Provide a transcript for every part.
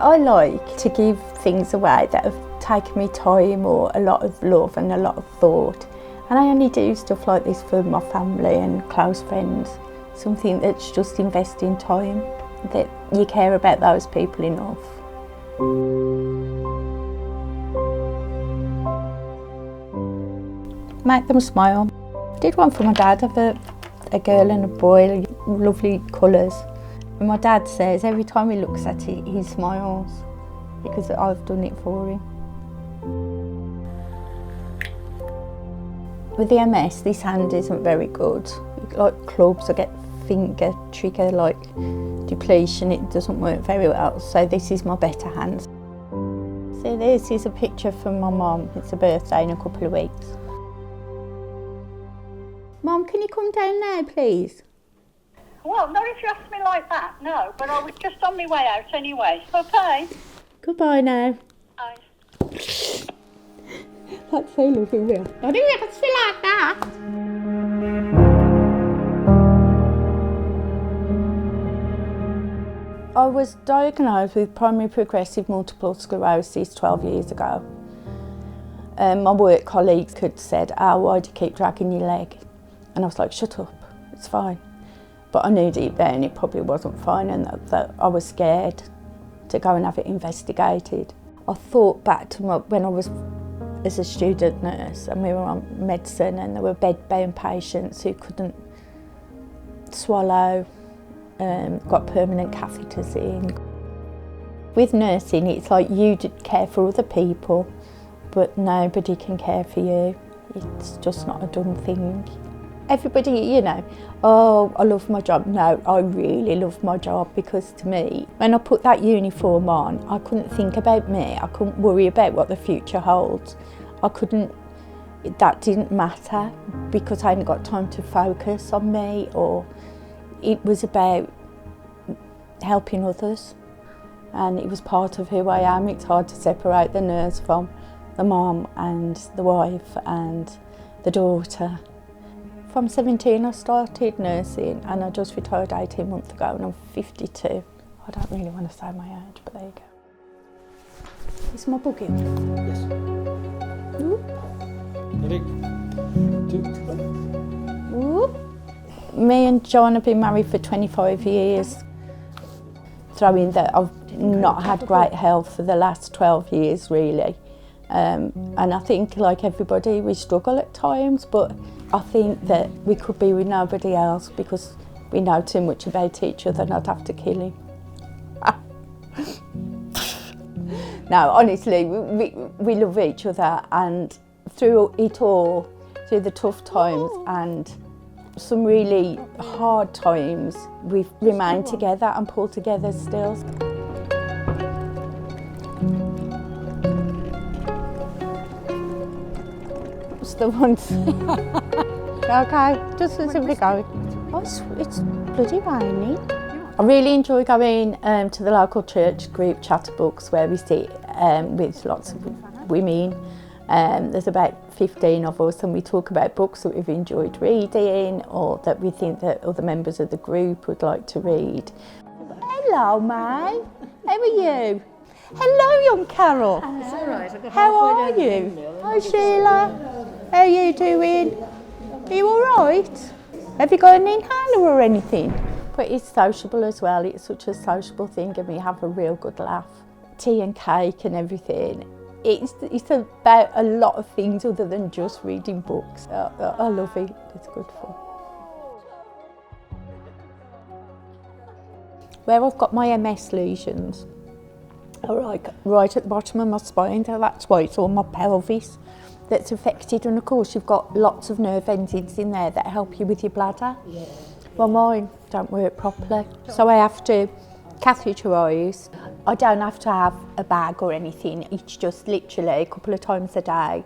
I like to give things away that have taken me time or a lot of love and a lot of thought. And I only do stuff like this for my family and close friends. Something that's just investing time, that you care about those people enough. Make them smile. I did one for my dad of a girl and a boy, lovely colours. And my dad says every time he looks at it, he smiles because I've done it for him. With the MS, this hand isn't very good. Like clubs, I get finger trigger like depletion, it doesn't work very well. So this is my better hand. So this is a picture from my mum. It's a birthday in a couple of weeks. Mum, can you come down now, please? Well, not if you ask me like that, no. But I was just on my way out anyway. Okay. Goodbye now. Bye. That's so lovely, Will. I didn't have to feel like that. I was diagnosed with primary progressive multiple sclerosis 12 years ago. My work colleagues had said, "Oh, why do you keep dragging your leg?" And I was like, "Shut up, it's fine." But I knew deep down it probably wasn't fine, and that I was scared to go and have it investigated. I thought back to when I was as a student nurse and we were on medicine and there were bed-bound patients who couldn't swallow, got permanent catheters in. With nursing, it's like you care for other people, but nobody can care for you. It's just not a done thing. Everybody, you know, "Oh, I love my job." No, I really love my job, because to me, when I put that uniform on, I couldn't think about me. I couldn't worry about what the future holds. That didn't matter, because I hadn't got time to focus on me, or it was about helping others. And it was part of who I am. It's hard to separate the nurse from the mum and the wife and the daughter. From 17 I started nursing, and I just retired 18 months ago, and I'm 52. I don't really want to say my age, but there you go. Is my boogie? Yes. Whoop. Ready? 2, 1. Whoop. Me and John have been married for 25 years. Throw in that I've not had great health for the last 12 years, really. And I think, like everybody, we struggle at times, but I think that we could be with nobody else because we know too much about each other and I'd have to kill him. No, honestly, we love each other, and through it all, through the tough times and some really hard times, we've remained together and pulled together still. The ones. Okay, just as we go. Oh, it's bloody rainy. I really enjoy going to the local church group chatterbooks, where we sit with lots of women. There's about 15 of us, and we talk about books that we've enjoyed reading or that we think that other members of the group would like to read. Hello, May. How are you? Hello, young Carol. It's all right. How are you? Hi, Sheila. How are you doing? Are you all right? Have you got an inhaler or anything? But it's sociable as well. It's such a sociable thing, and we have a real good laugh. Tea and cake and everything. It's about a lot of things other than just reading books. I love it. It's good fun. Where I've got my MS lesions, right at the bottom of my spine, so that's why it's all my pelvis that's affected, and of course you've got lots of nerve endings in there that help you with your bladder. Yeah. Well, mine don't work properly, so I have to catheterise. I don't have to have a bag or anything, it's just literally a couple of times a day.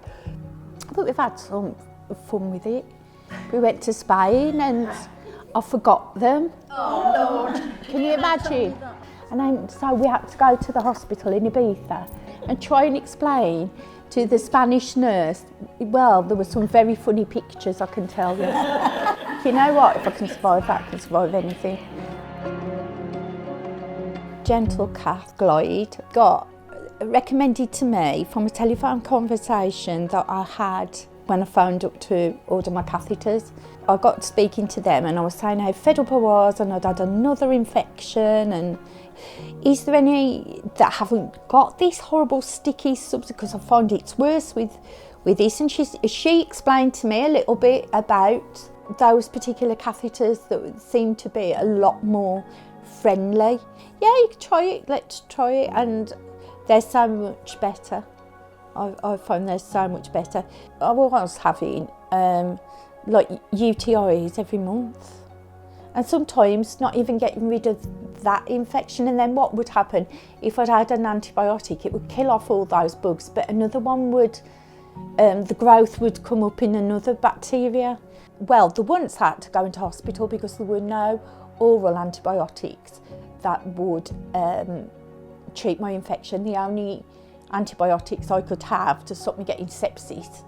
But we've had some fun with it. We went to Spain and I forgot them. Oh, Lord. Can you imagine? And then, so we had to go to the hospital in Ibiza and try and explain to the Spanish nurse. Well, there were some very funny pictures, I can tell you. You know what, if I can survive that, I can survive anything. GentleCath Glide got recommended to me from a telephone conversation that I had when I phoned up to order my catheters. I got speaking to them and I was saying how fed up I was and I'd had another infection, and is there any that haven't got this horrible sticky substance, because I find it's worse with this. And she explained to me a little bit about those particular catheters that seem to be a lot more friendly. Yeah, you can try it, let's try it, and they're so much better. I find they're so much better. I was having like UTIs every month, and sometimes not even getting rid of that infection. And then what would happen if I'd had an antibiotic? It would kill off all those bugs, but another one would, the growth would come up in another bacteria. Well, they once had to go into hospital because there were no oral antibiotics that would treat my infection. The only antibiotics I could have to stop me getting sepsis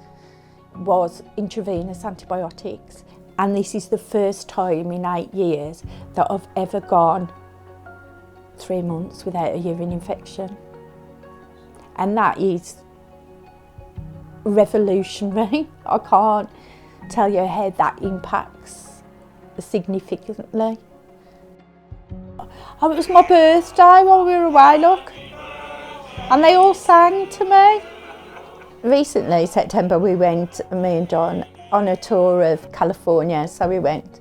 was intravenous antibiotics. And this is the first time in 8 years that I've ever gone 3 months without a urine infection. And that is revolutionary. I can't tell you how that impacts significantly. Oh, it was my birthday while we were away, look. And they all sang to me. Recently, September, we went, me and John, on a tour of California. So we went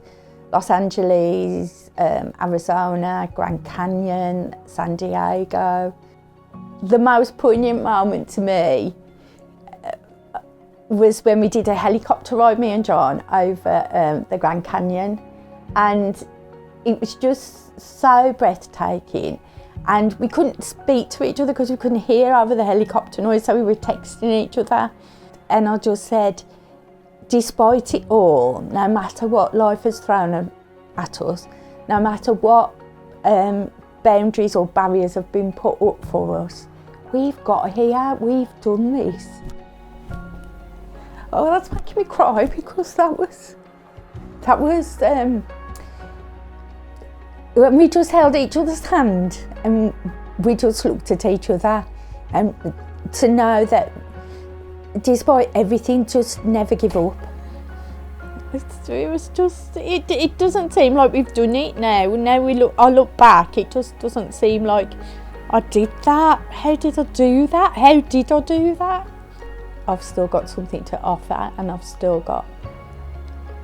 Los Angeles, Arizona, Grand Canyon, San Diego. The most poignant moment to me was when we did a helicopter ride, me and John, over the Grand Canyon. And it was just so breathtaking. And we couldn't speak to each other because we couldn't hear over the helicopter noise, so we were texting each other. And I just said, despite it all, no matter what life has thrown at us, no matter what boundaries or barriers have been put up for us, we've got here, we've done this. Oh, that's making me cry, because that was when we just held each other's hand and we just looked at each other, and to know that despite everything, just never give up. It was just, it doesn't seem like we've done it now. Now I look back, it just doesn't seem like I did that. How did I do that? How did I do that? I've still got something to offer, and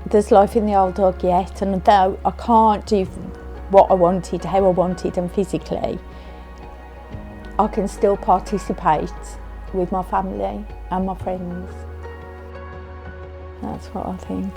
there's life in the old dog yet, and though I can't do what I wanted, how I wanted, and physically, I can still participate with my family and my friends. That's what I think.